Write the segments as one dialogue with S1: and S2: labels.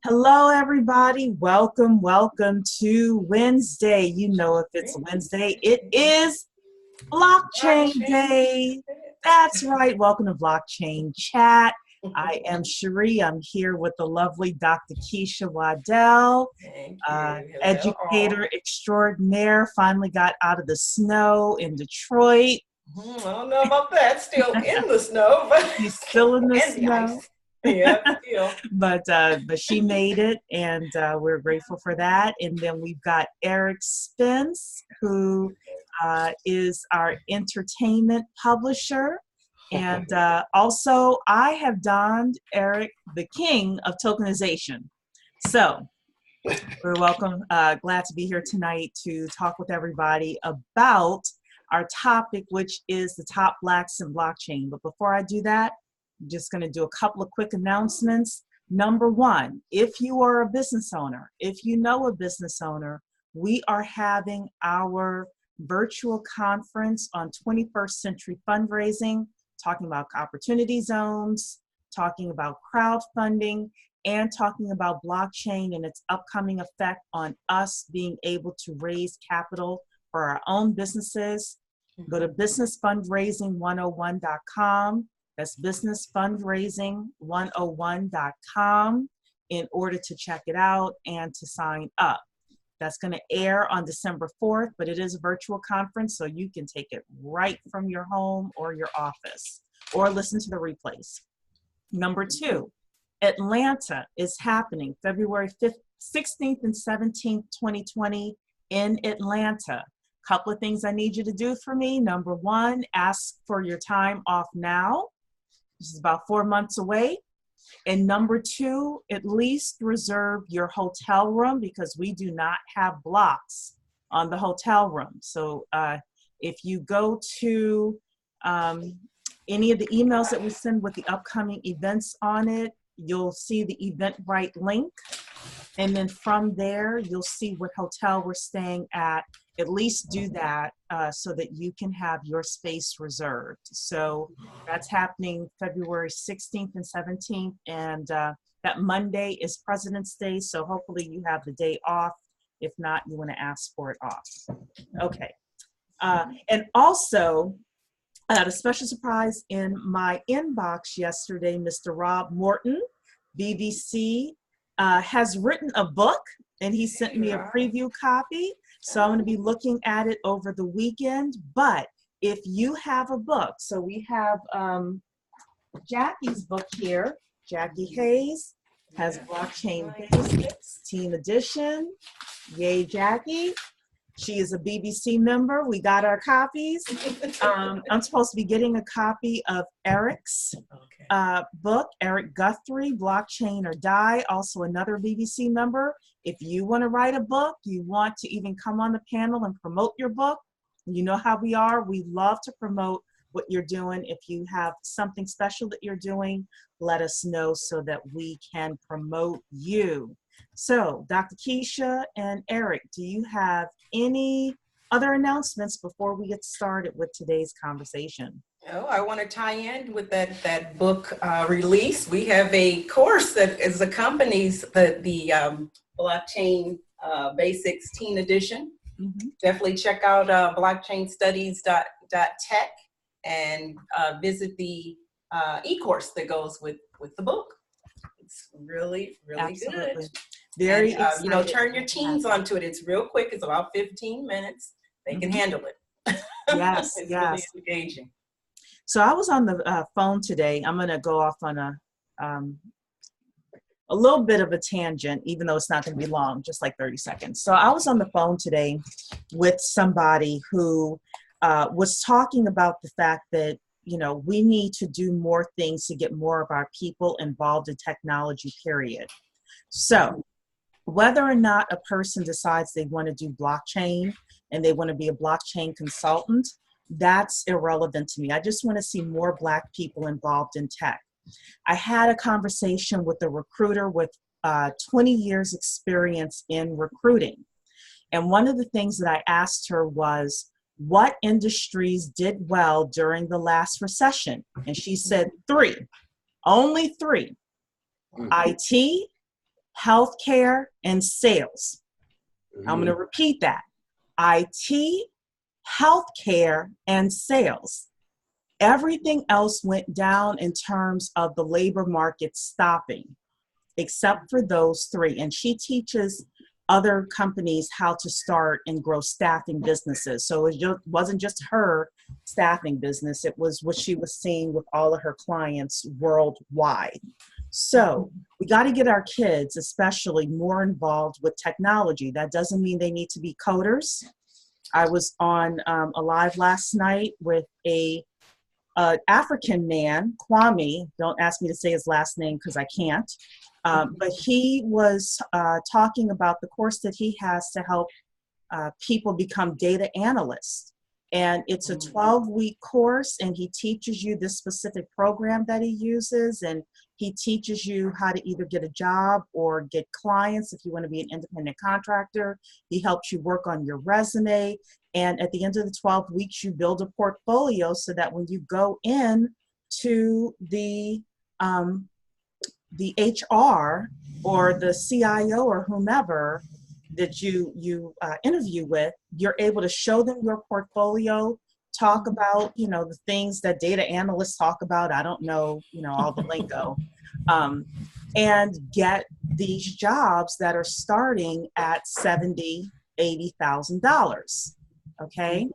S1: Hello, everybody. Welcome to Wednesday. You know, if it's Wednesday, it is Blockchain Day. That's right. Welcome to Blockchain Chat. I am Cherie. I'm here with the lovely Dr. Keisha Waddell,
S2: Thank you. Hello,
S1: educator
S2: all.
S1: extraordinaire. Finally got out of the snow in Detroit.
S2: I don't know about that. Still in the snow, but
S1: She's still in the
S2: and the
S1: snow.
S2: ice. Yeah, still.
S1: But she made it, and we're grateful for that. And then we've got Eric Spence, who is our entertainment publisher. And also, I have donned Eric, the king of tokenization. So we're welcome. Glad to be here tonight to talk with everybody about our topic, which is the top blacks in blockchain. But before I do that, I'm just going to do a couple of quick announcements. Number one, if you are a business owner, if you know a business owner, we are having our virtual conference on 21st century fundraising, talking about opportunity zones, talking about crowdfunding, and talking about blockchain and its upcoming effect on us being able to raise capital for our own businesses. Go to businessfundraising101.com. That's businessfundraising101.com in order to check it out and to sign up. That's going to air on December 4th, but it is a virtual conference, so you can take it right from your home or your office or listen to the replays. Number two, Atlanta is happening February 5th, 16th and 17th, 2020 in Atlanta. Couple of things I need you to do for me. Number one, ask for your time off now. This is about 4 months away. And number two, at least reserve your hotel room because we do not have blocks on the hotel room. So if you go to any of the emails that we send with the upcoming events on it, you'll see the Eventbrite link. And then from there, you'll see what hotel we're staying at. At least do that so that you can have your space reserved. So that's happening February 16th and 17th. And that Monday is President's Day. So hopefully you have the day off. If not, you want to ask for it off. Okay. And also, I had a special surprise in my inbox yesterday. Mr. Rob Morton, BBC, has written a book, and he sent me a preview copy. So I'm going to be looking at it over the weekend. But if you have a book, so we have Jackie's book here. Jackie Hayes has Blockchain Basics, Teen Edition. Yay, Jackie. She is a BBC member. We got our copies. I'm supposed to be getting a copy of Eric's book, Eric Guthrie, Blockchain or Die, also another BBC member. If you want to write a book, you want to even come on the panel and promote your book, you know how we are. We love to promote what you're doing. If you have something special that you're doing, let us know so that we can promote you. So, Dr. Keisha and Eric, do you have any other announcements before we get started with today's conversation?
S2: Oh, I want to tie in with that book release. We have a course that accompanies the Blockchain Basics Teen Edition. Mm-hmm. Definitely check out blockchainstudies.tech and visit the e-course that goes with the book. It's really, really
S1: Absolutely.
S2: Good.
S1: Very
S2: and, turn your teens onto it. It's real quick. It's about 15 minutes. They can handle it.
S1: Yes,
S2: it's
S1: yes.
S2: Really engaging.
S1: So I was on the phone today. I'm going to go off on a little bit of a tangent, even though it's not going to be long, just like 30 seconds. So I was on the phone today with somebody who was talking about the fact that, we need to do more things to get more of our people involved in technology, period. So whether or not a person decides they want to do blockchain and they want to be a blockchain consultant, that's irrelevant to me. I just want to see more Black people involved in tech. I had a conversation with a recruiter with 20 years experience in recruiting. And one of the things that I asked her was, what industries did well during the last recession? And she said 3, only 3, IT, healthcare, and sales. I'm going to repeat that. IT, healthcare, and sales. Everything else went down in terms of the labor market stopping, except for those three. And she teaches other companies how to start and grow staffing businesses. So it wasn't just her staffing business, it was what she was seeing with all of her clients worldwide. So we got to get our kids, especially, more involved with technology. That doesn't mean they need to be coders. I was on a live last night with a African man, Kwame. Don't ask me to say his last name because I can't. But he was talking about the course that he has to help people become data analysts. And it's a 12-week course, and he teaches you this specific program that he uses, and he teaches you how to either get a job or get clients if you want to be an independent contractor. He helps you work on your resume. And at the end of the 12 weeks, you build a portfolio so that when you go in to the HR or the CIO or whomever that you interview with, you're able to show them your portfolio, talk about, the things that data analysts talk about. I don't know, all the lingo, and get these jobs that are starting at $70,000, $80,000. Okay.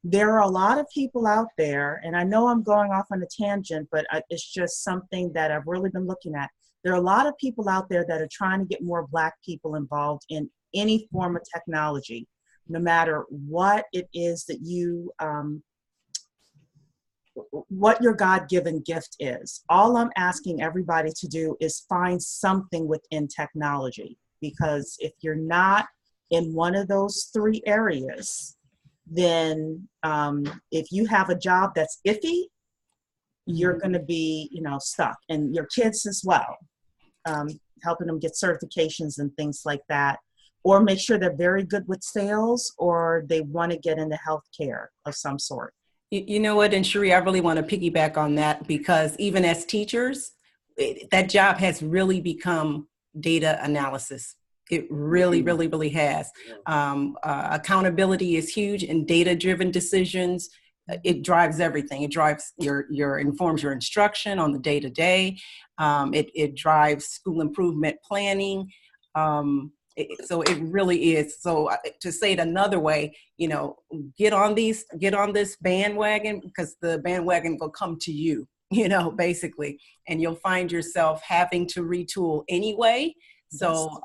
S1: There are a lot of people out there, and I know I'm going off on a tangent, but it's just something that I've really been looking at. There are a lot of people out there that are trying to get more Black people involved in any form of technology, no matter what it is that you, what your God-given gift is. All I'm asking everybody to do is find something within technology, because if you're not in one of those three areas, then if you have a job that's iffy, you're going to be, stuck. And your kids as well, helping them get certifications and things like that, or make sure they're very good with sales, or they want to get into healthcare of some sort.
S2: You know what, and Cherie, I really want to piggyback on that, because even as teachers, that job has really become data analysis. It really, really, really has. Accountability is huge, and data-driven decisions. It drives everything. It drives informs your instruction on the day-to-day. It drives school improvement planning. So it really is. So to say it another way, get on this bandwagon, because the bandwagon will come to you, basically, and you'll find yourself having to retool anyway. So,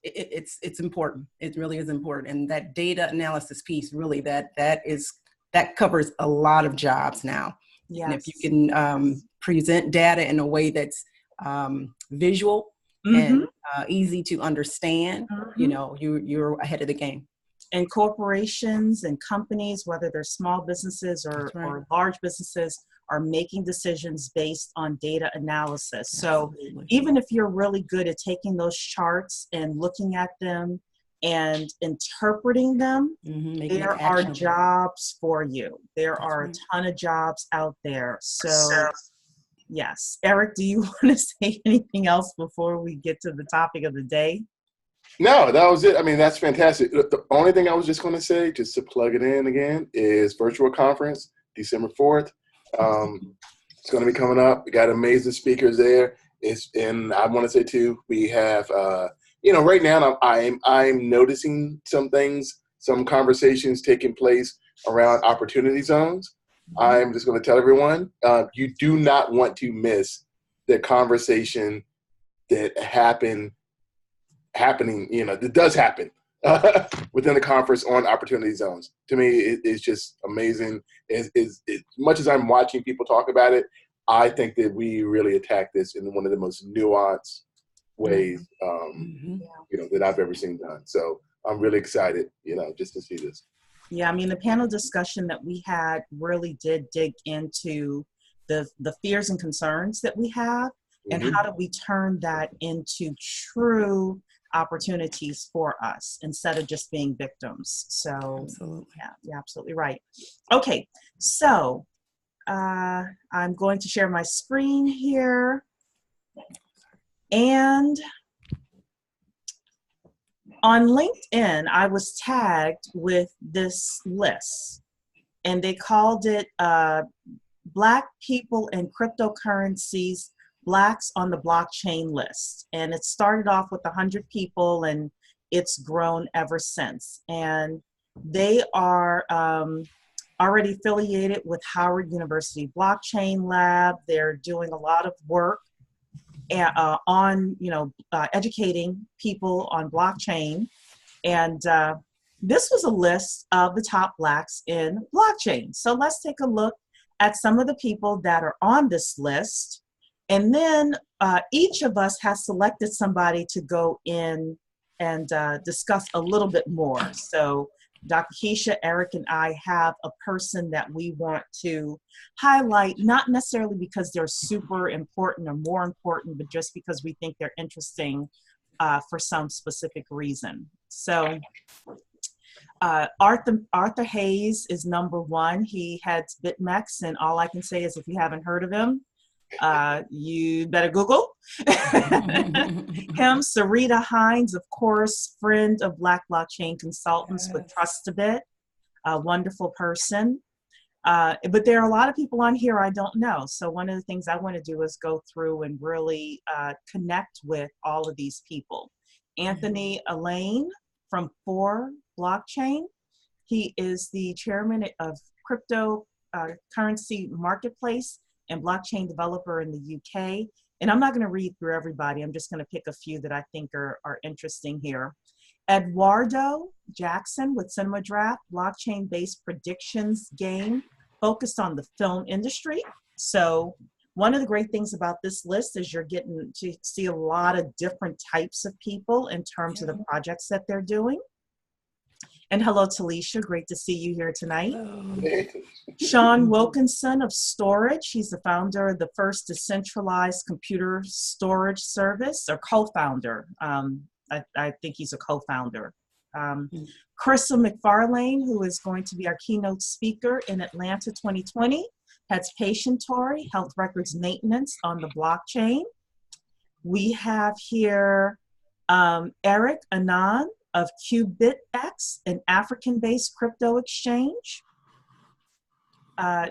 S2: it's important. It really is important. And that data analysis piece, really, that covers a lot of jobs now. Yes. And if you can present data in a way that's visual and easy to understand, you're ahead of the game.
S1: And corporations and companies, whether they're small businesses or large businesses, are making decisions based on data analysis. Absolutely. So even if you're really good at taking those charts and looking at them and interpreting them, there are jobs for you. There are a ton of jobs out there. So yes. Eric, do you want to say anything else before we get to the topic of the day?
S3: No, that was it. I mean, that's fantastic. The only thing I was just going to say, just to plug it in again, is virtual conference, December 4th. It's going to be coming up. We got amazing speakers there. And I want to say too, we have, right now I'm noticing some things, some conversations taking place around opportunity zones. I'm just going to tell everyone, you do not want to miss the conversation that happening, that does happen within the conference on opportunity zones. To me, it's just amazing. As much as I'm watching people talk about it, I think that we really attack this in one of the most nuanced ways, that I've ever seen done. So I'm really excited, just to see this.
S1: Yeah, I mean, the panel discussion that we had really did dig into the fears and concerns that we have, and how do we turn that into true opportunities for us instead of just being victims. So absolutely. Yeah, you're absolutely right. Okay, so I'm going to share my screen here, and On LinkedIn, I was tagged with this list, and they called it Black People and Cryptocurrencies, Blacks on the Blockchain List. And it started off with 100 people, and it's grown ever since. And they are already affiliated with Howard University Blockchain Lab. They're doing a lot of work on, educating people on blockchain. And this was a list of the top Blacks in blockchain. So let's take a look at some of the people that are on this list. And then each of us has selected somebody to go in and discuss a little bit more. So Dr. Keisha, Eric, and I have a person that we want to highlight, not necessarily because they're super important or more important, but just because we think they're interesting for some specific reason. So Arthur Hayes is number one. He heads BitMEX, and all I can say is if you haven't heard of him, you better Google him. Sarita Hines, of course, friend of Black Blockchain Consultants with Trustabit, a wonderful person. But there are a lot of people on here I don't know. So one of the things I want to do is go through and really connect with all of these people. Anthony Elaine from 4 Blockchain. He is the chairman of Cryptocurrency Marketplace and blockchain developer in the UK. And I'm not going to read through everybody. I'm just going to pick a few that I think are interesting here. Eduardo Jackson with Cinema Draft, blockchain-based predictions game focused on the film industry. So one of the great things about this list is you're getting to see a lot of different types of people in terms of the projects that they're doing. And hello, Talisha. Great to see you here tonight. Sean Wilkinson of Storage. He's the founder of the first decentralized computer storage service, or co-founder. I think he's a co-founder. Crystal McFarlane, who is going to be our keynote speaker in Atlanta 2020, heads Patientory, health records maintenance on the blockchain. We have here Eric Anand of QBitX, an African-based crypto exchange.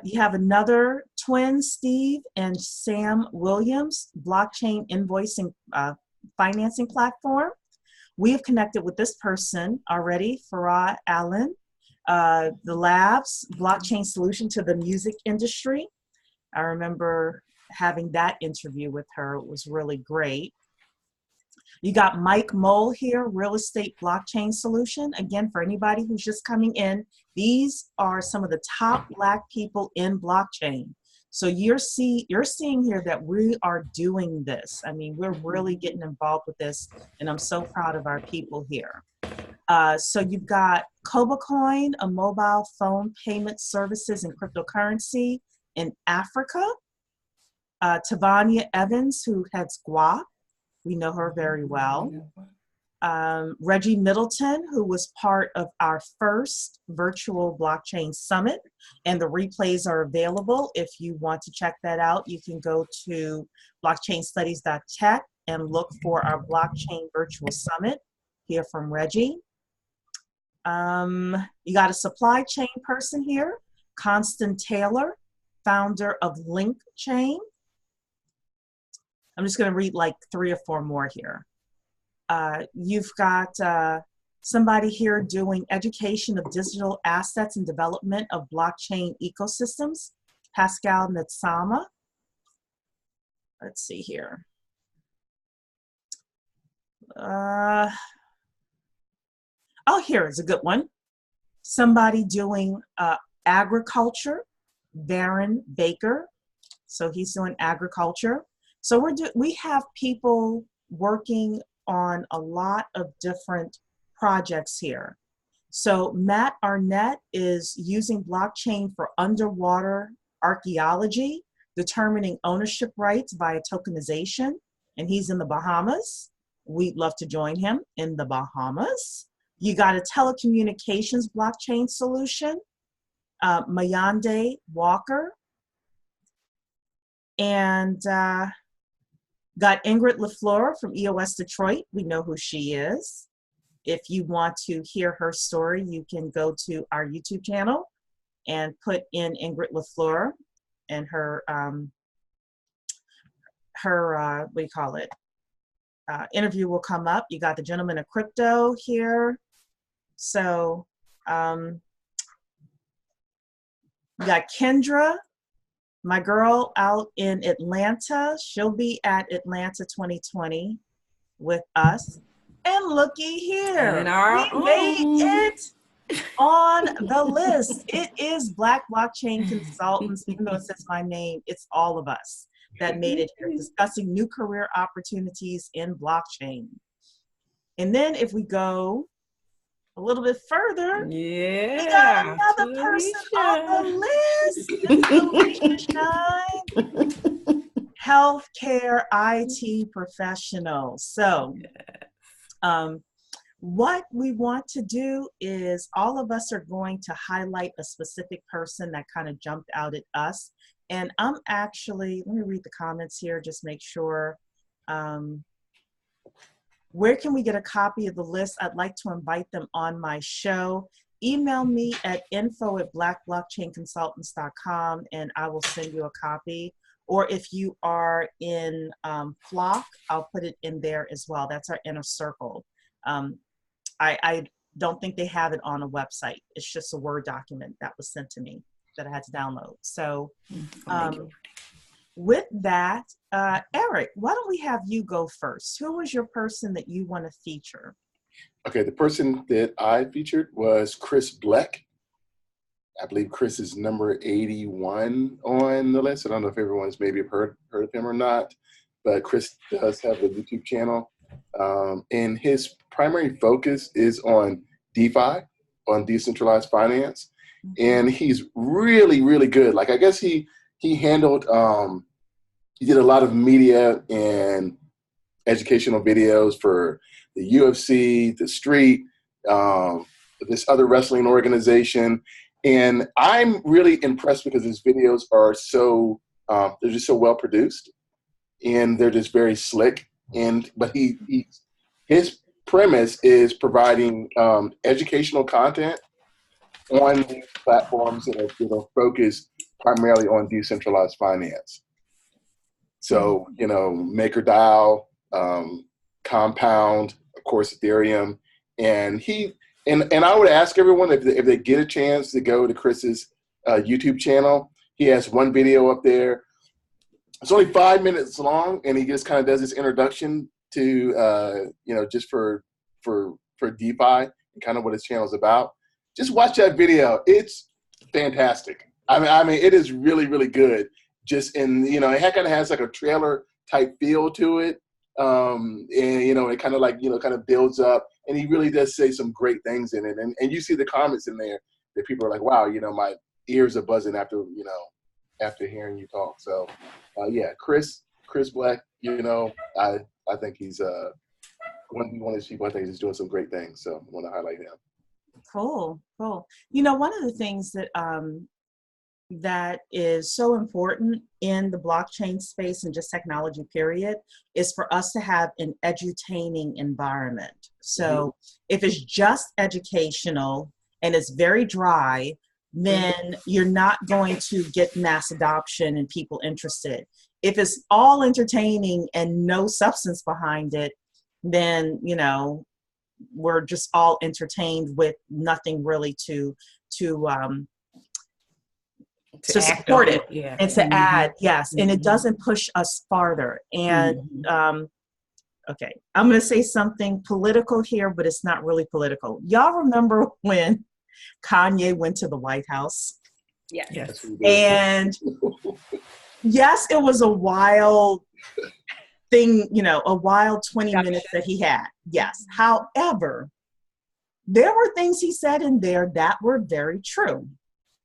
S1: You have another twin, Steve and Sam Williams, blockchain invoicing financing platform. We have connected with this person already, Farah Allen, the lab's blockchain solution to the music industry. I remember having that interview with her. It was really great. You got Mike Mole here, real estate blockchain solution. Again, for anybody who's just coming in, these are some of the top Black people in blockchain. So you're seeing here that we are doing this. I mean, we're really getting involved with this, and I'm so proud of our people here. So you've got Kobacoin, a mobile phone payment services and cryptocurrency in Africa. Tavania Evans, who heads Guap. We know her very well. Reggie Middleton, who was part of our first virtual blockchain summit, and the replays are available. If you want to check that out, you can go to blockchainstudies.tech and look for our blockchain virtual summit. Hear from Reggie. You got a supply chain person here, Constant Taylor, founder of Link Chain. I'm just going to read like 3 or 4 more here. You've got somebody here doing education of digital assets and development of blockchain ecosystems, Pascal Natsama. Let's see here. Oh, here is a good one. Somebody doing agriculture, Baron Baker. So he's doing agriculture. So we have people working on a lot of different projects here. So Matt Arnett is using blockchain for underwater archaeology, determining ownership rights via tokenization, and he's in the Bahamas. We'd love to join him in the Bahamas. You got a telecommunications blockchain solution, Mayande Walker, and got Ingrid LaFleur from EOS Detroit. We know who she is. if you want to hear her story, you can go to our YouTube channel and put in Ingrid LaFleur, and her what do you call it? Interview will come up. You got the Gentleman of Crypto here. So you got Kendra, my girl out in Atlanta. She'll be at Atlanta 2020 with us. And looky here,
S2: And our
S1: we made
S2: own.
S1: it on the list. It is Black Blockchain Consultants. Even though it says my name, it's all of us that made it here, discussing new career opportunities in blockchain. And then if we go a little bit further, we got another person on the list. This is Alicia Shine, healthcare IT professional. So what we want to do is all of us are going to highlight a specific person that kind of jumped out at us. And I'm actually, let me read the comments here, just make sure. Where can we get a copy of the list? I'd like to invite them on my show. Email me at info@blackblockchainconsultants.com and I will send you a copy. Or if you are in Flock, I'll put it in there as well. That's our inner circle. I don't think they have it on a website. It's just a Word document that was sent to me that I had to download. So with that, Eric, why don't we have you go first? Who was your person that you want to feature?
S3: Okay, the person that I featured was Chris Bleck. I believe Chris is number 81 on the list. I don't know if everyone's maybe heard of him or not, but Chris does have a YouTube channel. And his primary focus is on DeFi, on decentralized finance. And he's really, really good. Like, I guess he handled, he did a lot of media and educational videos for the UFC, the Street, this other wrestling organization. And I'm really impressed because his videos are so, they're just so well produced and they're just very slick. But his premise is providing educational content on these platforms that are focused primarily on decentralized finance. So, MakerDAO, Compound, of course, Ethereum, and I would ask everyone if they get a chance to go to Chris's YouTube channel. He has one video up there. It's only 5 minutes long, and he just kind of does this introduction to, just for DeFi and kind of what his channel is about. Just watch that video. It's fantastic. I mean, it is really, really good. Just in, it kind of has like a trailer type feel to it. And, it kind of kind of builds up, and he really does say some great things in it. And you see the comments in there that people are like, wow, my ears are buzzing after hearing you talk. So, yeah, Chris Bleck, I think he's one of these people. I think he's doing some great things. So I want to highlight him.
S1: Cool. One of the things that that is so important in the blockchain space and just technology period is for us to have an edutaining environment. So if it's just educational and it's very dry, then you're not going to get mass adoption and people interested. If it's all entertaining and no substance behind it, then, we're just all entertained with nothing really to support it,
S2: yeah,
S1: and to add, yes, and it doesn't push us farther. And okay, I'm going to say something political here, but it's not really political. Y'all remember when Kanye went to the White House?
S2: Yes.
S1: And yes, it was a wild thing, a wild 20 minutes that he had. Yes. However, there were things he said in there that were very true.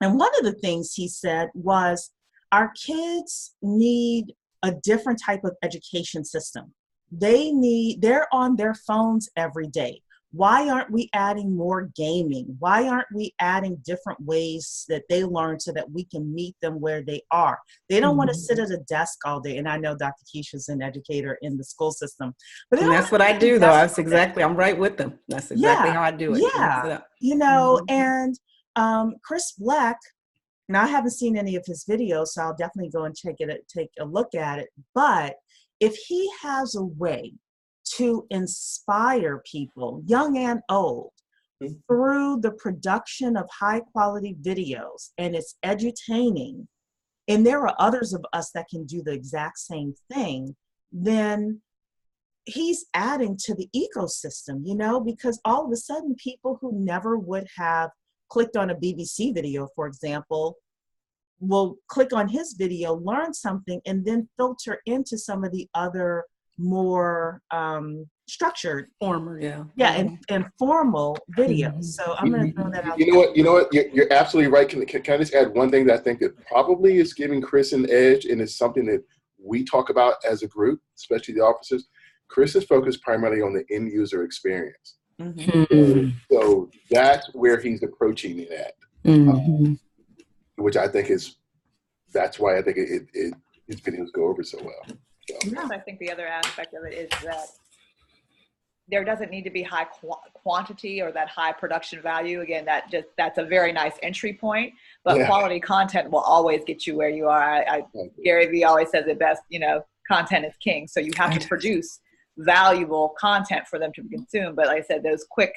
S1: And one of the things he said was, our kids need a different type of education system. They're on their phones every day. Why aren't we adding more gaming? Why aren't we adding different ways that they learn so that we can meet them where they are? They don't want to sit at a desk all day. And I know Dr. Keisha's an educator in the school system, but
S2: And that's what I do, though. I'm right with them. That's exactly how I do it.
S1: Yeah. You know, and Chris Black, now I haven't seen any of his videos, so I'll definitely go and take a look at it. But if he has a way to inspire people, young and old, through the production of high quality videos, and it's edutaining, and there are others of us that can do the exact same thing, then he's adding to the ecosystem, you know, because all of a sudden people who never would have clicked on a BBC video, for example, will click on his video, learn something, and then filter into some of the other more structured, and formal videos. So I'm going to throw that out.
S3: You know what? You're absolutely right. Can I just add one thing that I think that probably is giving Chris an edge, and it's something that we talk about as a group, especially the officers. Chris is focused primarily on the end user experience. So that's where he's approaching it at, which I think that's why I think his videos go over so well. So.
S4: I think the other aspect of it is that there doesn't need to be high quantity or that high production value. Again, that's a very nice entry point, but quality content will always get you where you are. Gary Vee always says it best, you know, content is king. So you have to produce valuable content for them to consume. But like I said, those quick,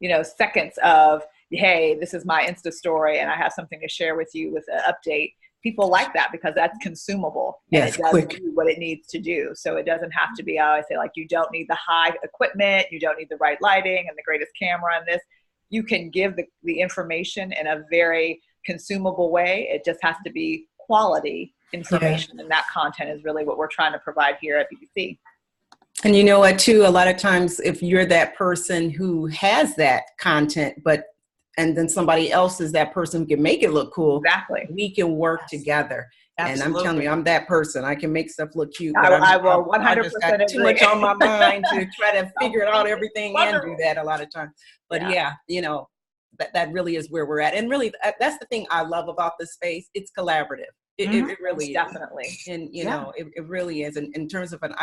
S4: you know, seconds of, hey, this is my Insta story and I have something to share with you with an update. People like that because that's consumable and it does do what it needs to do. So it doesn't have to be, I always say, like, you don't need the high equipment, you don't need the right lighting and the greatest camera and this. You can give the information in a very consumable way. It just has to be quality information. And that content is really what we're trying to provide here at BBC.
S2: And you know what, too, a lot of times if you're that person who has that content, and then somebody else is that person who can make it look cool.
S4: Exactly.
S2: We can work together.
S1: Absolutely.
S2: And I'm telling you, I'm that person. I can make stuff look cute.
S4: I will 100%
S2: I just got too much on my mind to try to figure out everything and do that a lot of times. But you know, that really is where we're at. And really, that's the thing I love about this space. It's collaborative. It really is.
S4: Definitely.
S2: And, you know, it really is. And in terms of an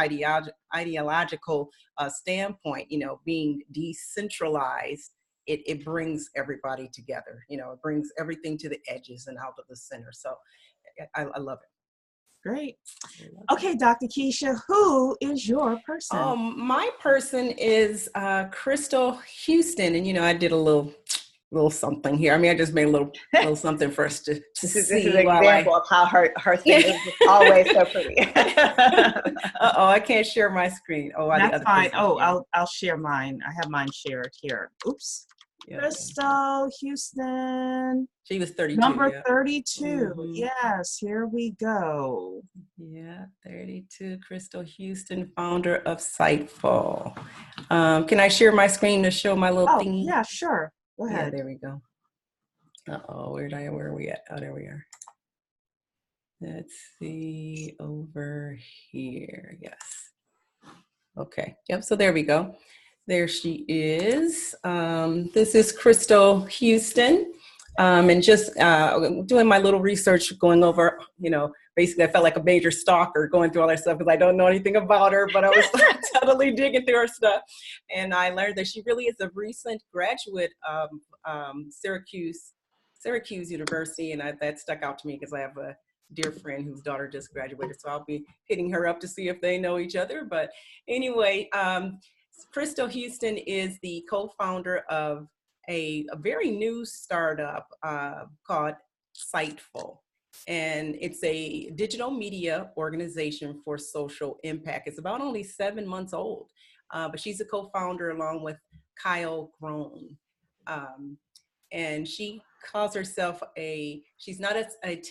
S2: ideological standpoint, you know, being decentralized, it brings everybody together. You know, it brings everything to the edges and out of the center. So I love it.
S1: Great. Okay, Dr. Keisha, who is your person?
S2: My person is Crystal Houston. And, you know, I did a little something here. I mean, I just made a little something for us to see.
S4: This is an example of how her thing is always so pretty.
S2: I can't share my screen.
S1: That's fine. I'll share mine. I have mine shared here. Oops. Crystal Houston.
S2: She was 32.
S1: Number 32. Yes, here we go.
S2: Yeah, 32. Crystal Houston, founder of Sightful. Can I share my screen to show my little thingy?
S1: Yeah, sure. Go ahead.
S2: Yeah, there we go. Where are we at? Oh, there we are. Let's see over here. Yes. Okay. Yep. So there we go. There she is. This is Crystal Houston. And just doing my little research, going over, you know, basically I felt like a major stalker going through all that stuff because I don't know anything about her, but I was totally digging through her stuff. And I learned that she really is a recent graduate of Syracuse University. And that stuck out to me because I have a dear friend whose daughter just graduated. So I'll be hitting her up to see if they know each other. But anyway, Crystal Houston is the co-founder of a very new startup called Sightful. And it's a digital media organization for social impact. It's about only 7 months old, but she's a co-founder along with Kyle Groen. And she calls herself she's not a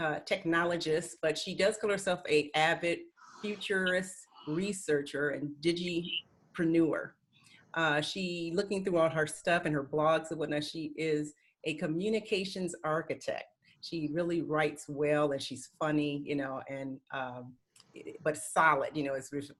S2: technologist, but she does call herself a avid futurist researcher and digipreneur. She, looking through all her stuff and her blogs and whatnot, she is a communications architect. She really writes well and she's funny, you know, and but solid, you know,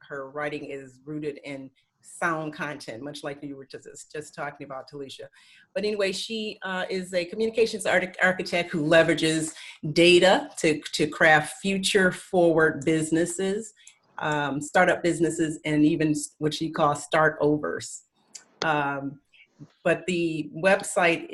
S2: her writing is rooted in sound content, much like you were just talking about, Talisha. But anyway, she is a communications architect who leverages data to craft future forward businesses, startup businesses, and even what she calls start overs. But the website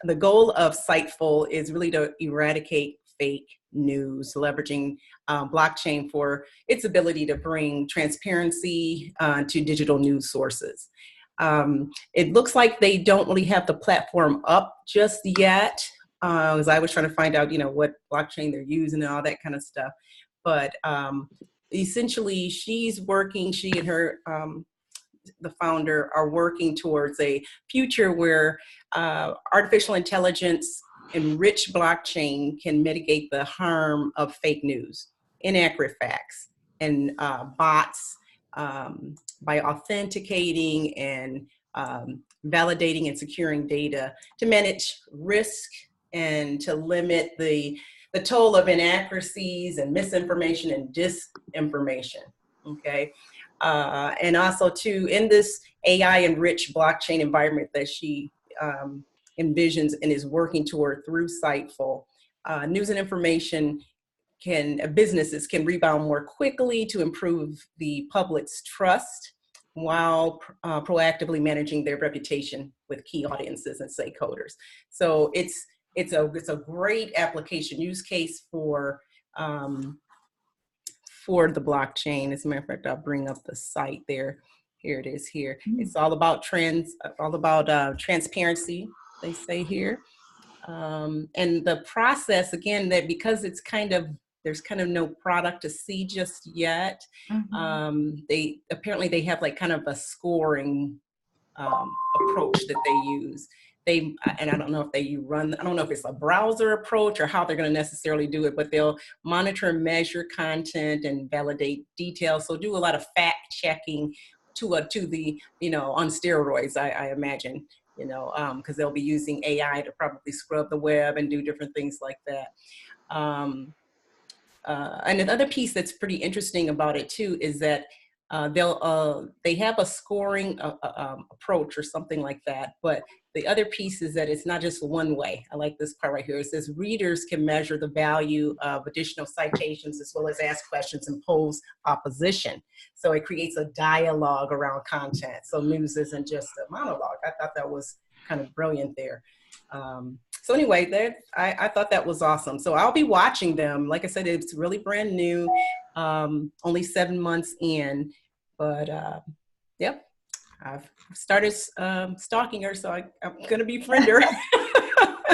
S2: the goal of Siteful is really to eradicate fake news, leveraging blockchain for its ability to bring transparency to digital news sources. It looks like they don't really have the platform up just yet, as I was trying to find out, what blockchain they're using and all that kind of stuff. But essentially, she and her the founder are working towards a future where artificial intelligence enriched blockchain can mitigate the harm of fake news, inaccurate facts, and bots by authenticating and validating and securing data to manage risk and to limit the toll of inaccuracies and misinformation and disinformation. Okay. And also too, in this AI-enriched blockchain environment that she envisions and is working toward through Siteful, news and information businesses can rebound more quickly to improve the public's trust while proactively managing their reputation with key audiences and stakeholders. So it's a great application use case for the blockchain. As a matter of fact, I'll bring up the site there. Here it is here. It's all about transparency, they say here. And the process, again, that because there's kind of no product to see just yet. They have like kind of a scoring approach that they use. And I don't know if I don't know if it's a browser approach or how they're going to necessarily do it, but they'll monitor and measure content and validate details. So do a lot of fact checking to the, on steroids, I imagine, because they'll be using AI to probably scrub the web and do different things like that. And another piece that's pretty interesting about it too is that they have a scoring approach or something like that, but the other piece is that it's not just one way. I like this part right here. It says readers can measure the value of additional citations as well as ask questions and pose opposition. So it creates a dialogue around content. So news isn't just a monologue. I thought that was kind of brilliant there. So anyway, I thought that was awesome. So I'll be watching them. Like I said, it's really brand new, only 7 months in, but yep. I've started stalking her, so I'm going to befriend her.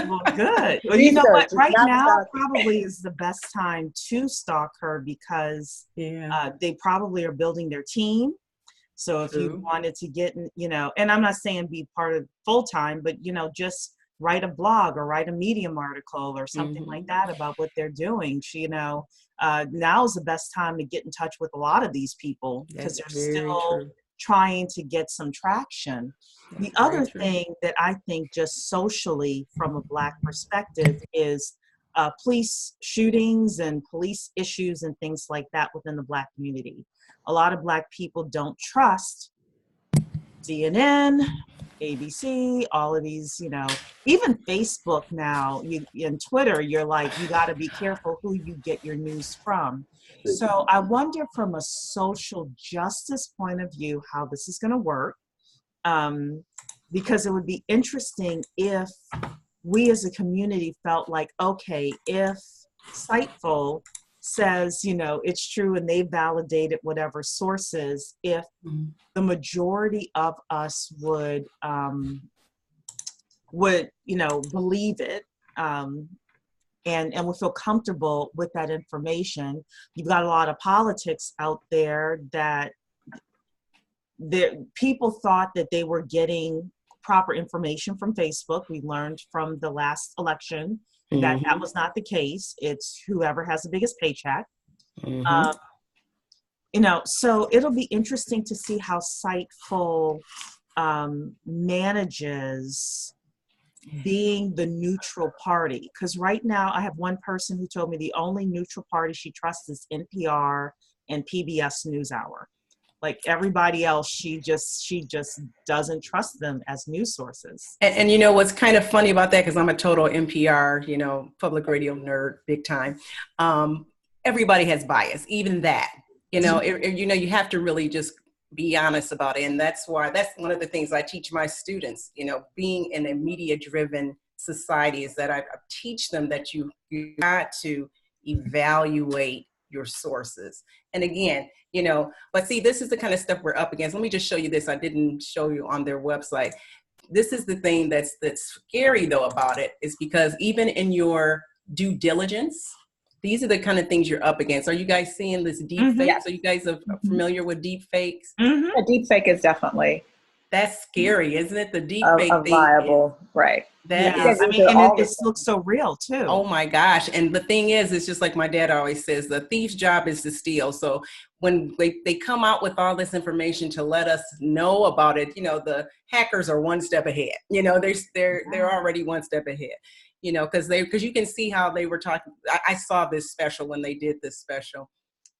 S1: Well, good. Well, you know what? Right now probably is the best time to stalk her because they probably are building their team. So if you wanted to get, and I'm not saying be part of full time, but, just write a blog or write a Medium article or something like that about what they're doing. Now's the best time to get in touch with a lot of these people because they're still trying to get some traction. The other thing that I think just socially from a Black perspective is police shootings and police issues and things like that within the Black community. A lot of Black people don't trust CNN, ABC, all of these, even Facebook now, and Twitter, you're like, you got to be careful who you get your news from. So I wonder from a social justice point of view how this is going to work, because it would be interesting if we as a community felt like, okay, if Siteful says, it's true and they validated whatever sources, if the majority of us would believe it, and would feel comfortable with that information. You've got a lot of politics out there that people thought that they were getting proper information from Facebook. We learned from the last election that was not the case. It's whoever has the biggest paycheck. So it'll be interesting to see how Siteful manages being the neutral party. Because right now I have one person who told me the only neutral party she trusts is NPR and PBS NewsHour. like everybody else, she just doesn't trust them as news sources.
S2: And you know what's kind of funny about that, because I'm a total NPR, public radio nerd, big time. Everybody has bias, even that. You have to really just be honest about it, and that's one of the things I teach my students. Being in a media-driven society is that I teach them that you got to evaluate your sources. And again, but see, this is the kind of stuff we're up against. Let me just show you this. I didn't show you on their website. This is the thing that's scary though about it, is because even in your due diligence, these are the kind of things you're up against. Are you guys seeing this deep fakes?
S4: Yes.
S2: Are you guys familiar with deep fakes?
S4: A deep fake is definitely
S2: That's scary, isn't it? The deep fake
S4: a
S2: thing
S4: viable, right.
S1: Yes, I mean, and it looks so real too.
S2: Oh my gosh. And the thing is, it's just like my dad always says, the thief's job is to steal. So when they come out with all this information to let us know about it, the hackers are one step ahead. They're already one step ahead. Because you can see how they were talking. I saw this special when they did this special.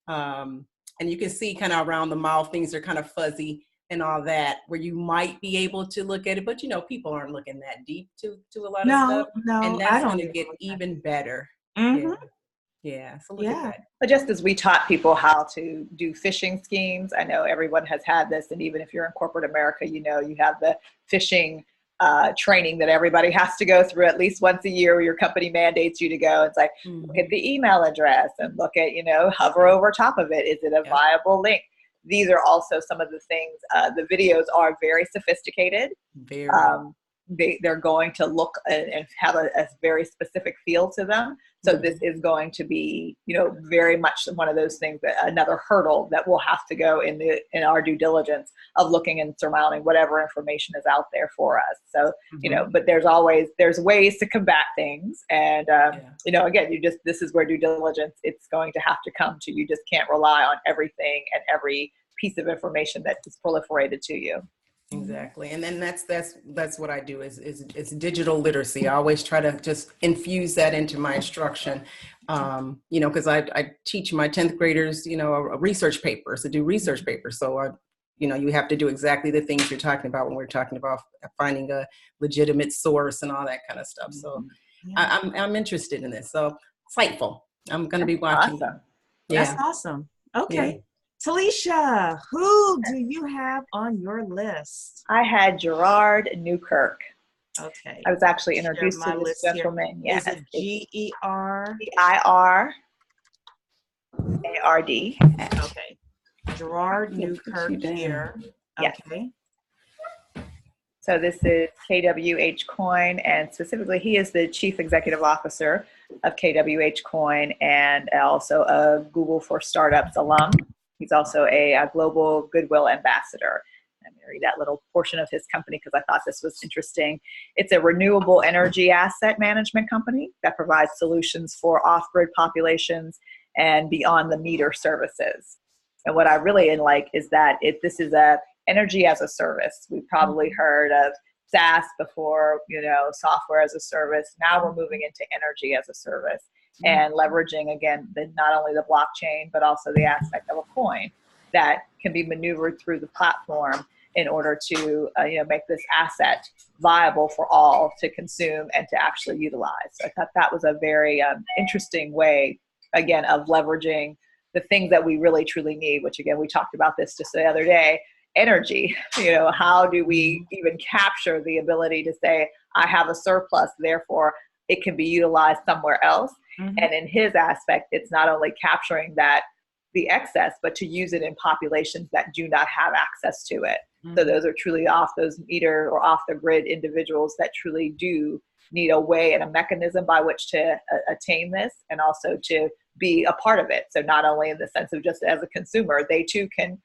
S2: And you can see kind of around the mouth, things are kind of fuzzy and all that, where you might be able to look at it, but people aren't looking that deep to a lot of stuff.
S1: No,
S2: and that's going to get even better.
S1: Mm-hmm.
S2: Yeah. So look at that.
S4: But just as we taught people how to do phishing schemes, I know everyone has had this, and even if you're in corporate America, you have the phishing training that everybody has to go through at least once a year, where your company mandates you to go. It's like, look at the email address and look at, hover over top of it. Is it a viable link? These are also some of the things. The videos are very sophisticated.
S2: Very.
S4: They're going to look and have a very specific feel to them. So this is going to be, very much one of those things, that another hurdle that we'll have to go in our due diligence of looking and surmounting whatever information is out there for us. So, but there's ways to combat things. And, again, this is where due diligence, it's going to have to come to. You just can't rely on everything and every piece of information that is proliferated to you.
S2: Exactly. And then that's what I do is digital literacy. I always try to just infuse that into my instruction. Because I teach my 10th graders, research papers, to do research papers. So you have to do exactly the things you're talking about when we're talking about finding a legitimate source and all that kind of stuff. So I'm interested in this. So insightful. I'm going to be watching.
S4: Awesome.
S2: Yeah.
S1: That's awesome. Okay.
S2: Yeah.
S1: Talisha, who do you have on your list?
S4: I had Gerard Newkirk.
S1: Okay.
S4: I was actually introduced to this gentleman.
S1: Yes. Is it G-E-R?
S4: G-I-R-A-R-D.
S1: Okay. Gerard Newkirk here.
S4: Yes.
S1: Okay.
S4: So this is KWH Coin, and specifically he is the Chief Executive Officer of KWH Coin and also a Google for Startups alum. He's also a global goodwill ambassador. I'm going to read that little portion of his company because I thought this was interesting. It's a renewable energy asset management company that provides solutions for off-grid populations and beyond the meter services. And what I really like is that this is a energy as a service. We've probably heard of SaaS before, software as a service. Now we're moving into energy as a service. And leveraging, again, not only the blockchain, but also the aspect of a coin that can be maneuvered through the platform in order to make this asset viable for all to consume and to actually utilize. So I thought that was a very interesting way, again, of leveraging the things that we really truly need, which, again, we talked about this just the other day, energy. How do we even capture the ability to say, I have a surplus, therefore it can be utilized somewhere else. And in his aspect, it's not only capturing the excess, but to use it in populations that do not have access to it. So those are truly off those meter or off the grid individuals that truly do need a way and a mechanism by which to attain this, and also to be a part of it. So not only in the sense of just as a consumer, they too can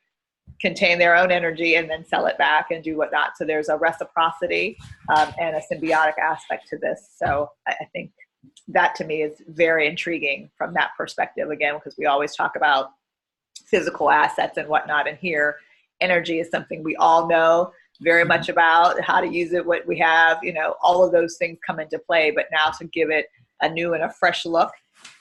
S4: contain their own energy and then sell it back and do whatnot. So there's a reciprocity and a symbiotic aspect to this. So I think that to me is very intriguing from that perspective, again, because we always talk about physical assets and whatnot. And here, energy is something we all know very much about, how to use it, what we have, all of those things come into play. But now to give it a new and a fresh look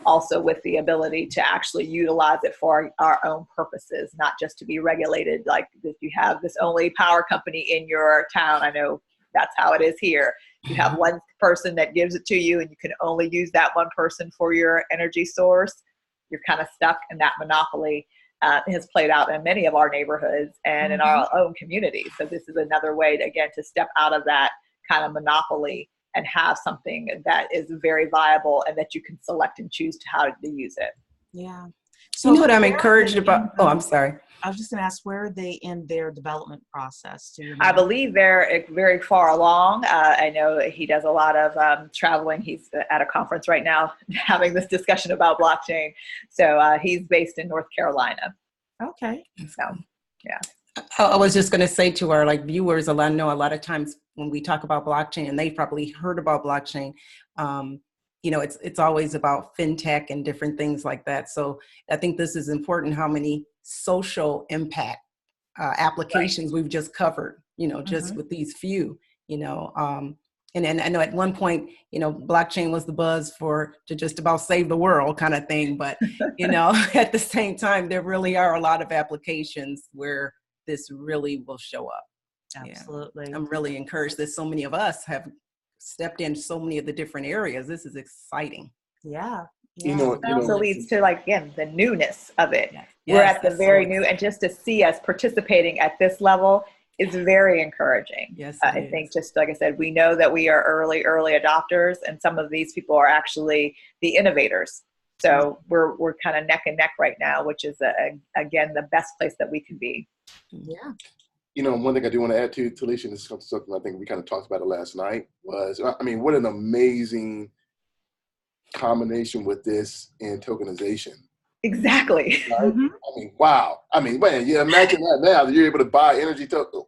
S4: also with the ability to actually utilize it for our own purposes, not just to be regulated. Like if you have this only power company in your town, I know that's how it is here. You have one person that gives it to you and you can only use that one person for your energy source. You're kind of stuck, and that monopoly has played out in many of our neighborhoods and in our own community. So this is another way to, again, to step out of that kind of monopoly and have something that is very viable and that you can select and choose to how to use it.
S1: Yeah.
S2: So you know what I'm encouraged about? Oh, I'm sorry.
S1: I was just going to ask, where are they in their development process? Do you know?
S4: I believe they're very far along. I know he does a lot of traveling. He's at a conference right now having this discussion about blockchain. So he's based in North Carolina.
S1: Okay.
S4: So, yeah.
S2: I was just going to say to our viewers, I know a lot of times when we talk about blockchain, and they've probably heard about blockchain, it's always about fintech and different things like that. So I think this is important, how many social impact applications we've just covered, just with these few, and then I know at one point, blockchain was the buzz to just about save the world kind of thing. But, at the same time, there really are a lot of applications where this really will show up.
S1: Absolutely.
S2: Yeah. I'm really encouraged that so many of us have stepped in so many of the different areas. This is exciting.
S1: Yeah.
S4: It also leads to, again, the newness of it.
S2: Yes.
S4: We're at the very new, and just to see us participating at this level is very encouraging.
S2: Yes,
S4: I think, just like I said, we know that we are early adopters, and some of these people are actually the innovators. So we're kind of neck and neck right now, which is again the best place that we can be.
S1: Yeah.
S3: One thing I do want to add to Talisha, and this is something I think we kind of talked about it last night, was, what an amazing combination with this and tokenization.
S4: Exactly.
S3: Right? Wow. Man, you imagine that now, that you're able to buy energy token.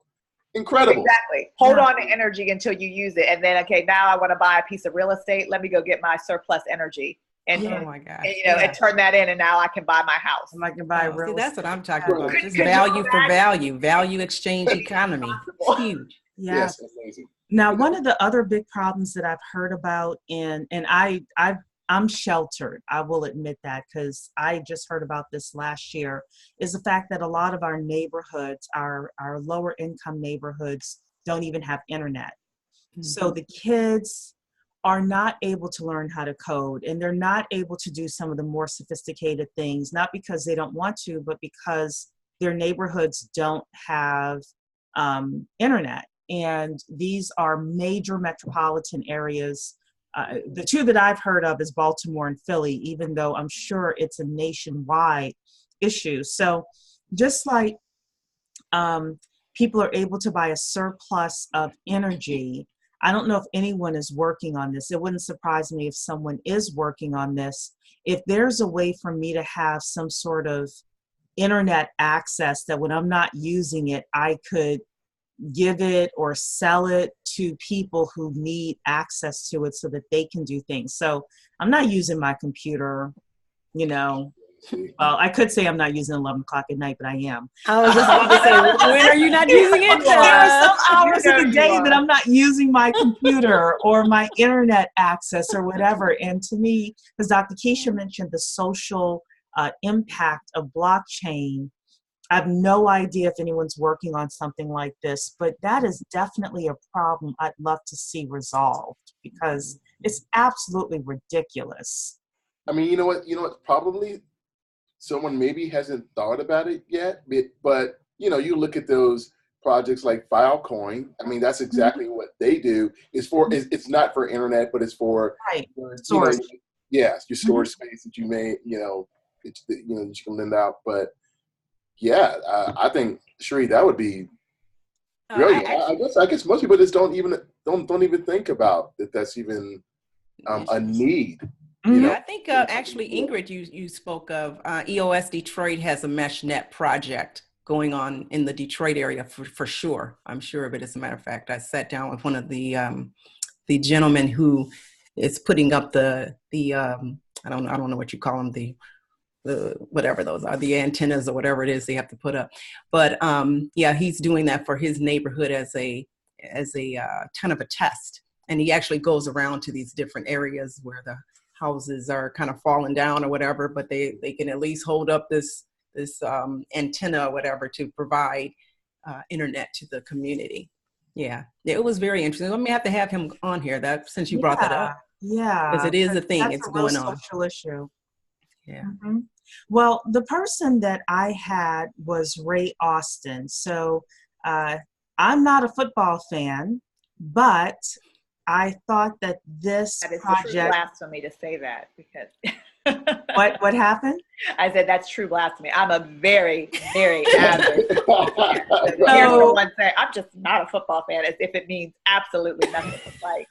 S3: Incredible.
S4: Exactly. Hold on to energy until you use it. And then, okay, now I want to buy a piece of real estate. Let me go get my surplus energy. And,
S2: oh my gosh.
S4: and turn that in, and now I can buy my house.
S1: And I can buy real estate.
S2: That's what I'm talking about. Just value for value exchange economy. It's huge.
S1: Yeah.
S3: Yes, amazing.
S1: Now, one of the other big problems that I've heard about, and I'm sheltered, I will admit that, because I just heard about this last year, is the fact that a lot of our neighborhoods, our lower income neighborhoods, don't even have internet. So the kids are not able to learn how to code, and they're not able to do some of the more sophisticated things, not because they don't want to, but because their neighborhoods don't have internet. And these are major metropolitan areas. The two that I've heard of is Baltimore and Philly, even though I'm sure it's a nationwide issue. So just like people are able to buy a surplus of energy, I don't know if anyone is working on this. It wouldn't surprise me if someone is working on this. If there's a way for me to have some sort of internet access that when I'm not using it, I could give it or sell it to people who need access to it so that they can do things. So I'm not using my computer, well, I could say I'm not using 11 o'clock at night, but I am.
S2: I was just about to say, when are you not using it?
S1: There are some hours of the day that I'm not using my computer or my internet access or whatever. And to me, because Dr. Keisha mentioned the social impact of blockchain, I have no idea if anyone's working on something like this, but that is definitely a problem I'd love to see resolved, because it's absolutely ridiculous.
S3: You know what? Probably someone maybe hasn't thought about it yet, but you look at those projects like Filecoin. That's exactly what they do. It's not for internet, but it's for
S1: storage.
S3: Your storage space that you may, that you can lend out. But yeah, I think, Sheree, that would be brilliant. I guess most people just don't even think about that. That's even a need.
S2: I think actually, Ingrid, you spoke of EOS Detroit has a MeshNet project going on in the Detroit area for sure. I'm sure of it. As a matter of fact, I sat down with one of the gentlemen who is putting up the I don't know what you call them, the whatever those are, the antennas or whatever it is they have to put up. But he's doing that for his neighborhood as a kind of a test. And he actually goes around to these different areas where the houses are kind of falling down or whatever, but they can at least hold up this antenna or whatever to provide internet to the community. Yeah, it was very interesting. I may have to have him on here since you brought that up.
S1: Yeah,
S2: because it is a thing.
S1: That's
S2: it's
S1: a real
S2: going on.
S1: social issue.
S2: Yeah.
S1: Mm-hmm. Well, the person that I had was Ray Austin. So I'm not a football fan, but I thought that this
S4: That is
S1: project.
S4: True blasphemy to say that, because.
S1: What happened?
S4: I said that's true blasphemy. I'm a very, very avid. Someone say I'm just not a football fan, as if it means absolutely nothing. Like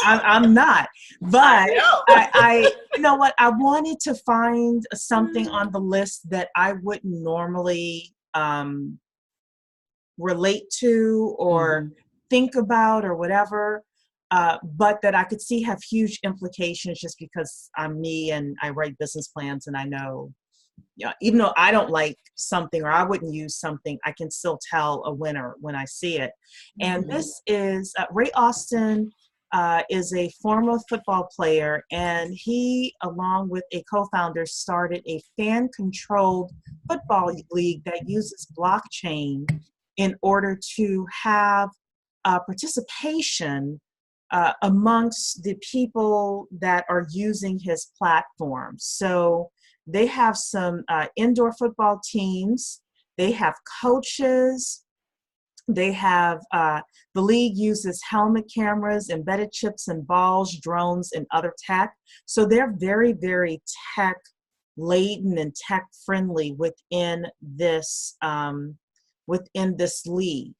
S1: I'm not, but I you know what? I wanted to find something on the list that I wouldn't normally relate to or think about or whatever. But that I could see have huge implications just because I'm me and I write business plans and I know, even though I don't like something or I wouldn't use something, I can still tell a winner when I see it. And this is Ray Austin is a former football player, and he, along with a co-founder, started a fan-controlled football league that uses blockchain in order to have participation amongst the people that are using his platform. So they have some indoor football teams, they have coaches, they have, the league uses helmet cameras, embedded chips and balls, drones, and other tech. So they're very, very tech laden and tech friendly within this league.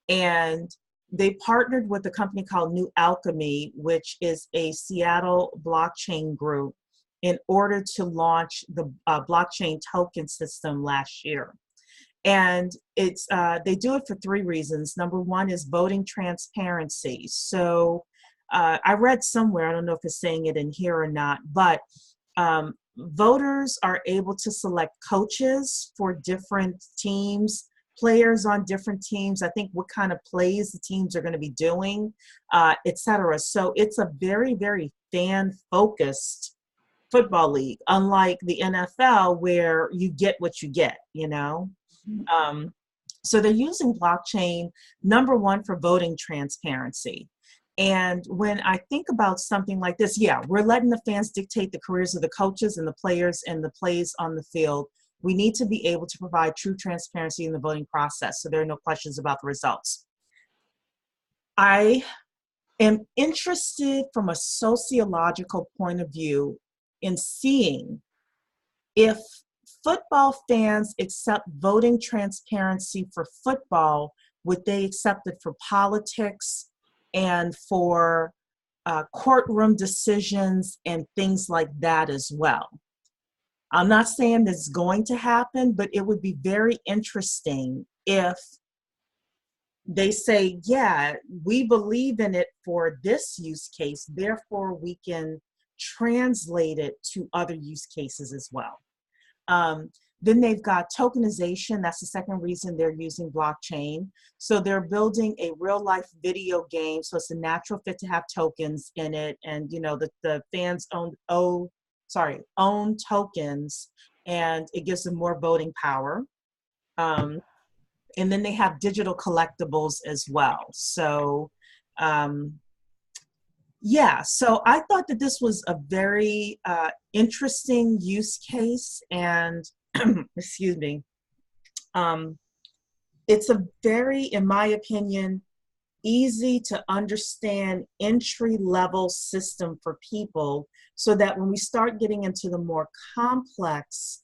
S1: And they partnered with a company called New Alchemy, which is a Seattle blockchain group, in order to launch the blockchain token system last year. And it's they do it for three reasons. Number one is voting transparency. So I read somewhere, I don't know if it's saying it in here or not, but voters are able to select coaches for different teams, players on different teams, I think what kind of plays the teams are going to be doing, et cetera. So it's a very, very fan-focused football league, unlike the NFL where you get what you get, So they're using blockchain, number one, for voting transparency. And when I think about something like this, yeah, we're letting the fans dictate the careers of the coaches and the players and the plays on the field. We need to be able to provide true transparency in the voting process, so there are no questions about the results. I am interested from a sociological point of view in seeing if football fans accept voting transparency for football, would they accept it for politics and for courtroom decisions and things like that as well. I'm not saying this is going to happen, but it would be very interesting if they say, yeah, we believe in it for this use case, therefore we can translate it to other use cases as well. Then they've got tokenization. That's the second reason they're using blockchain. So they're building a real life video game. So it's a natural fit to have tokens in it. And, the fans own tokens, and it gives them more voting power. And then they have digital collectibles as well. So, so I thought that this was a very interesting use case, and excuse me, it's a very, in my opinion, easy to understand entry-level system for people, so that when we start getting into the more complex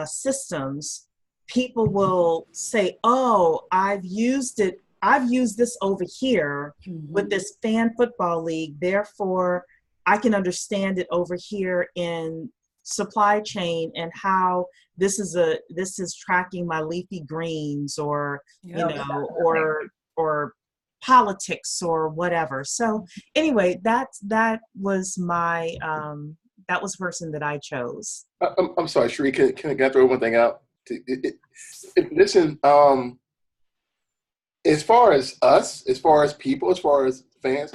S1: systems, people will say, oh, I've used this over here with this fan football league, therefore I can understand it over here in supply chain and how this is tracking my leafy greens, or or politics or whatever. So anyway, that was my that was the person that I chose.
S3: I'm sorry, Sheree, can I throw one thing out? Listen, as far as us, as far as people, as far as fans,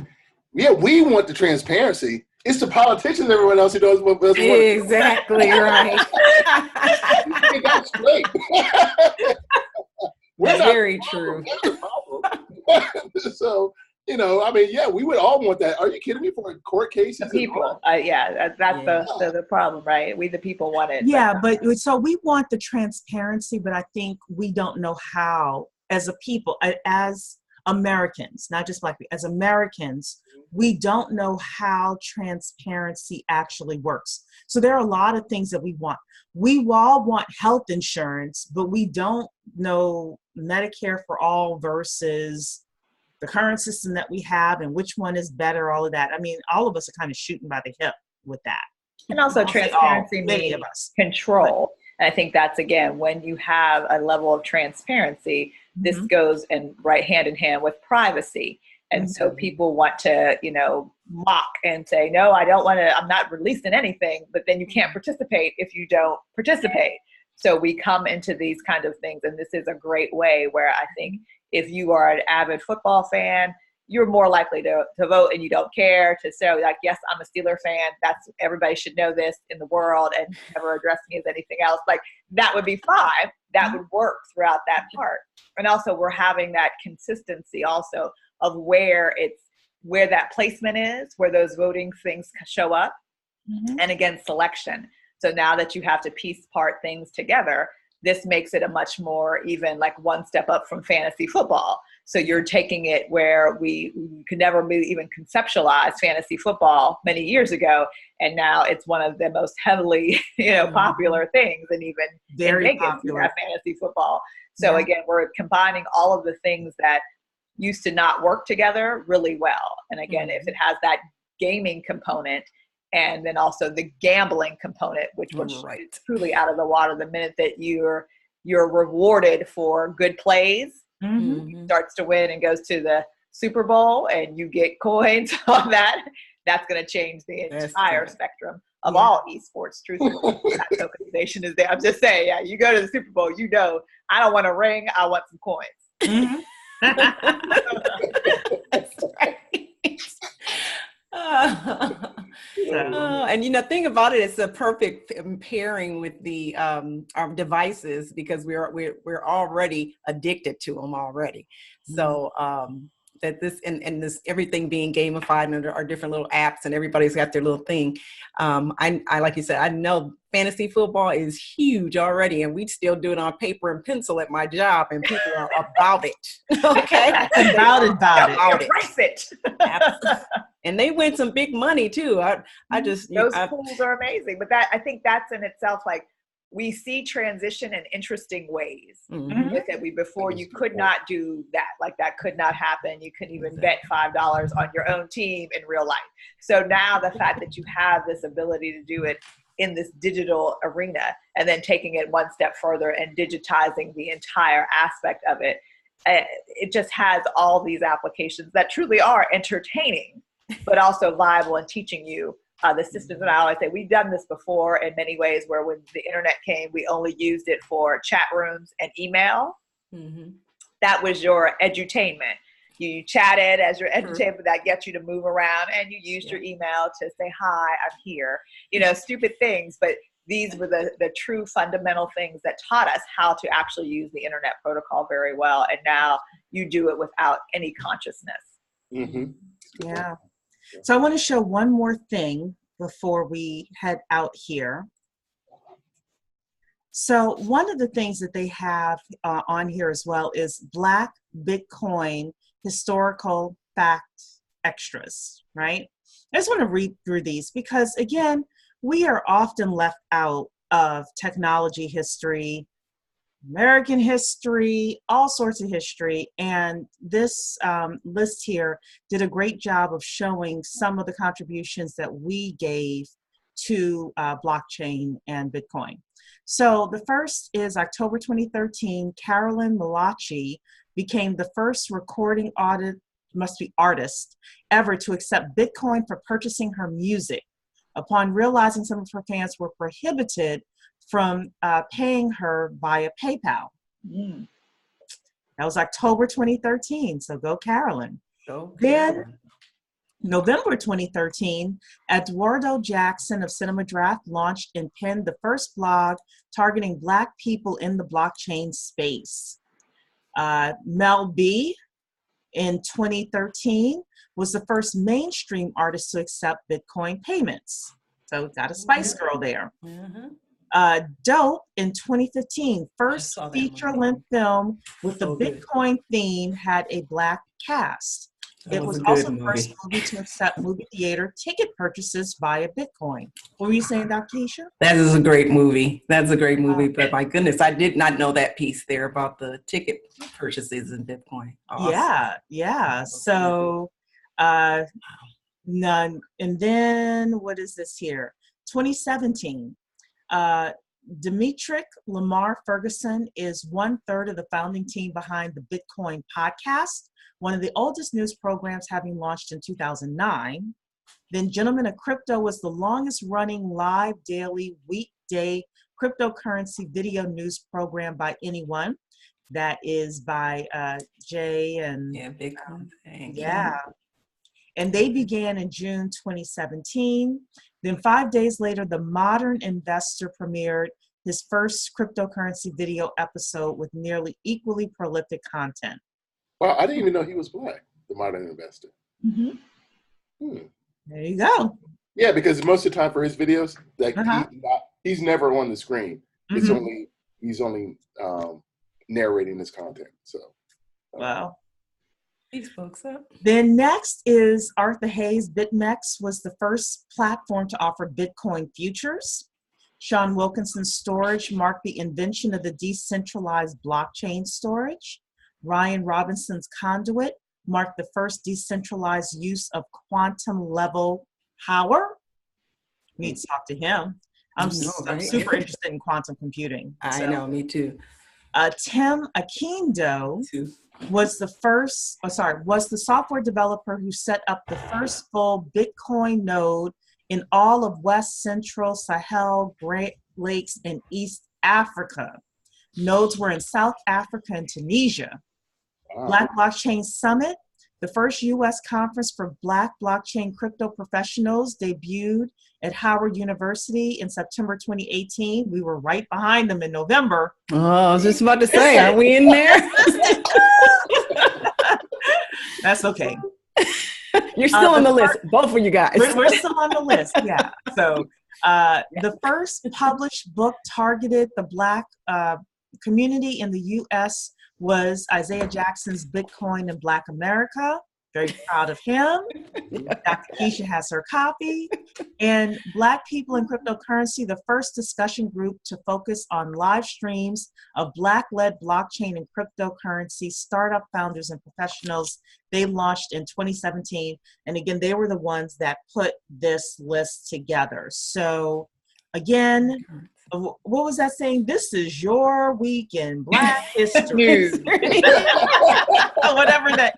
S3: yeah, we want the transparency. It's the politicians, everyone else who knows what doesn't want to.
S2: Exactly right.
S3: Get that straight. We're not
S2: Very true.
S3: That's the problem. So, I mean, yeah, we would all want that. Are you kidding me? For court cases?
S4: The people, that's the problem, right? We the people want it.
S1: Yeah, but so we want the transparency, but I think we don't know how, as a people, as Americans, not just Black people, as Americans, we don't know how transparency actually works. So there are a lot of things that we want. We all want health insurance, but we don't know Medicare for all versus the current system that we have and which one is better, all of that. I mean, all of us are kind of shooting by the hip with that.
S4: And also transparency
S1: many
S4: means
S1: of us.
S4: control. And I think that's, again, when you have a level of transparency, this goes right hand in hand with privacy. And so people want to, mock and say, no, I don't want to, I'm not releasing anything, but then you can't participate if you don't participate. So we come into these kind of things, and this is a great way where I think if you are an avid football fan, you're more likely to vote and you don't care, to say, like, yes, I'm a Steeler fan. That's, everybody should know this in the world, and never address me as anything else. Like, that would be fine. That would work throughout that part. And also we're having that consistency also of where that placement is, where those voting things show up. And again, selection. So now that you have to piece part things together, this makes it a much more even, like, one step up from fantasy football. So you're taking it where we could never really even conceptualize fantasy football many years ago. And now it's one of the most heavily, popular things. And even
S1: very
S4: in Vegas,
S1: popular.
S4: you have fantasy football. So again, we're combining all of the things that used to not work together really well. And again, if it has that gaming component, and then also the gambling component, which is truly out of the water the minute that you're rewarded for good plays, starts to win and goes to the Super Bowl, and you get coins on that. That's going to change the entire spectrum of all esports. Truthfully, that tokenization is there. I'm just saying, you go to the Super Bowl, I don't want a ring, I want some coins.
S2: That's right. And think about it, it's a perfect pairing with the our devices, because we're already addicted to them already. So that this and this everything being gamified, and there are different little apps, and everybody's got their little thing. I like you said, I know fantasy football is huge already, and we still do it on paper and pencil at my job, and people are about it. Okay,
S1: about it.
S4: Embrace it.
S2: And they win some big money too.
S4: Those pools are amazing, but I think that's in itself, like, we see transition in interesting ways. Before you could not do that. Like, that could not happen. You couldn't even bet $5 on your own team in real life. So now the fact that you have this ability to do it in this digital arena, and then taking it one step further and digitizing the entire aspect of it, it just has all these applications that truly are entertaining, but also viable and teaching you the systems. And I always say, we've done this before in many ways, where when the internet came, we only used it for chat rooms and email. That was your edutainment. You chatted as your entertainment, that gets you to move around, and you used your email to say, hi, I'm here, stupid things. But these were the true fundamental things that taught us how to actually use the internet protocol very well. And now you do it without any consciousness.
S1: Yeah. So I want to show one more thing before we head out here. So one of the things that they have on here as well is Black Bitcoin Historical Fact Extras, right? I just want to read through these because, again, we are often left out of technology history, American history, all sorts of history. And this list here did a great job of showing some of the contributions that we gave to blockchain and Bitcoin. So the first is October 2013, Carolyn Malachi became the first recording artist ever to accept Bitcoin for purchasing her music, upon realizing some of her fans were prohibited from paying her via PayPal. That was October 2013, so go Carolyn.
S2: Go
S1: Then
S2: Carolyn.
S1: November 2013, Eduardo Jackson of Cinema Draft launched and penned the first blog targeting Black people in the blockchain space. Mel B in 2013 was the first mainstream artist to accept Bitcoin payments. So we've got a Spice Girl there. Dope in 2015, first feature-length film with the Bitcoin theme, had a Black cast. It was also the first movie to accept movie theater ticket purchases via Bitcoin. What were you saying, Dr. Keisha?
S2: That is a great movie. That's a great movie. But my goodness, I did not know that piece there about the ticket purchases in Bitcoin. Awesome.
S1: Yeah. So, none. And then what is this here? 2017. Demetric Lamar Ferguson is 1/3 of the founding team behind the Bitcoin podcast, one of the oldest news programs, having launched in 2009. Then Gentlemen of Crypto was the longest running live daily weekday cryptocurrency video news program by anyone. That is by Jay and
S2: Bitcoin.
S1: And they began in June 2017. Then 5 days later, The Modern Investor premiered his first cryptocurrency video episode with nearly equally prolific content.
S3: Wow, I didn't even know he was Black, The Modern Investor.
S1: There you go.
S3: Yeah, because most of the time for his videos, like he's never on the screen. It's he's only narrating his content. So
S1: wow.
S2: These folks up.
S1: Then next is Arthur Hayes. BitMEX was the first platform to offer Bitcoin futures. Sean Wilkinson's storage marked the invention of the decentralized blockchain storage. Ryan Robinson's Conduit marked the first decentralized use of quantum level power. We need to talk to him. I'm super interested in quantum computing.
S2: I know, me too.
S1: Tim Akindo was the software developer who set up the first full Bitcoin node in all of West Central Sahel, Great Lakes, and East Africa. Nodes were in South Africa and Tunisia. Black Blockchain Summit, the first U.S. conference for Black blockchain crypto professionals, debuted at Howard University in September 2018. We were right behind them in November.
S2: Oh, I was just about to say, are we in there?
S1: That's okay.
S2: You're still on the list, both of you guys.
S1: We're still on the list, yeah. So the first published book targeted the Black community in the U.S. was Isaiah Jackson's Bitcoin in Black America. Very proud of him. Dr. Keisha has her copy. And Black People in Cryptocurrency, the first discussion group to focus on live streams of Black-led blockchain and cryptocurrency startup founders and professionals. They launched in 2017. And again, they were the ones that put this list together. So again, what was that saying? This is your week in Black history. Whatever that.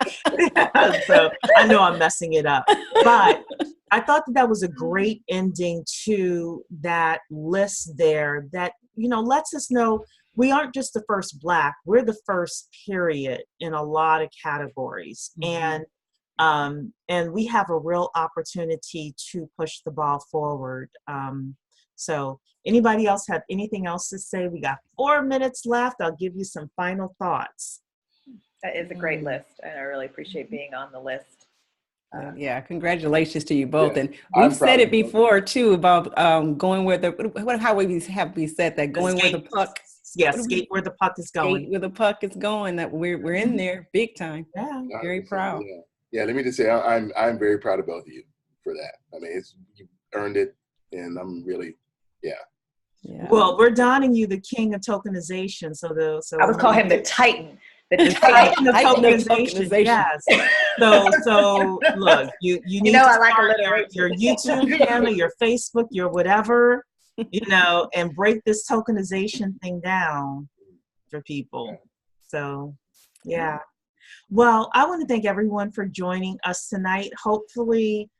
S1: So I know I'm messing it up, but I thought that was a great ending to that list there. That lets us know we aren't just the first Black. We're the first period in a lot of categories, and we have a real opportunity to push the ball forward. So anybody else have anything else to say? We got 4 minutes left. I'll give you some final thoughts.
S4: That is a great list, and I really appreciate being on the list.
S2: Yeah, congratulations to you both.
S3: Yeah,
S2: and we've said it before too about going where how we said that, going where the puck.
S1: Yeah, skate where the puck is going.
S2: Skate where the puck is going. That we're in there big time.
S1: Yeah,
S2: very proud.
S3: Yeah. Let me just say I'm very proud of both of you for that. I mean, you earned it, and I'm really
S2: Yeah.
S1: Well, we're donning you the king of tokenization. So
S4: I would call him the Titan.
S1: The Titan of tokenization. Yes. So look, you need to start your YouTube channel, your Facebook, your whatever, and break this tokenization thing down for people. So yeah. Well, I want to thank everyone for joining us tonight. Hopefully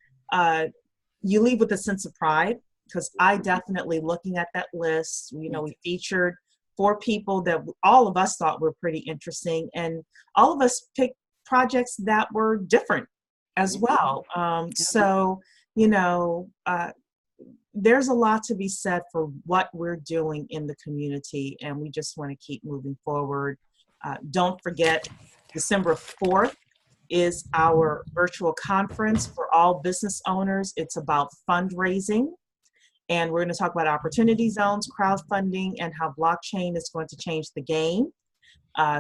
S1: you leave with a sense of pride, because I definitely, looking at that list, we featured 4 people that all of us thought were pretty interesting, and all of us picked projects that were different as well. So, you know, there's a lot to be said for what we're doing in the community, and we just want to keep moving forward. Don't forget, December 4th is our virtual conference for all business owners. It's about fundraising, and we're going to talk about opportunity zones, crowdfunding, and how blockchain is going to change the game.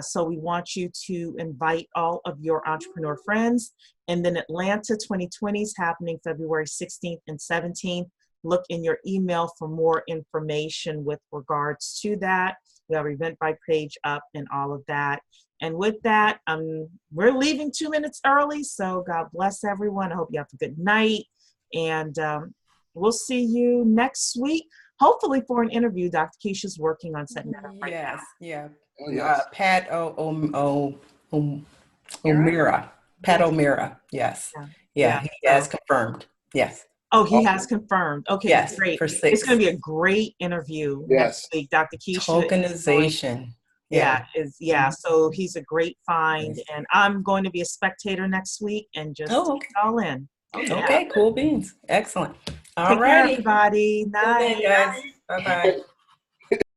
S1: So we want you to invite all of your entrepreneur friends. And then Atlanta 2020 is happening February 16th and 17th. Look in your email for more information with regards to that. We have our Eventbrite page up and all of that. And with that, we're leaving 2 minutes early. So God bless everyone. I hope you have a good night. And we'll see you next week, hopefully for an interview. Dr. Keisha's working on setting that up right now.
S2: Yes, yeah.
S3: Oh, yes.
S2: Pat O'Meara. Pat O'Meara. Yes. Yeah, he has confirmed. Yes.
S1: Oh, he has confirmed. Okay,
S2: yes,
S1: great.
S2: For 6.
S1: It's going to be a great interview next week. Dr. Keisha.
S2: Tokenization.
S1: So he's a great find, and I'm going to be a spectator next week and just take it all in.
S2: Okay, cool beans. Excellent. All
S1: Take
S2: right,
S1: care, everybody. Night.
S2: Guys. Bye-bye.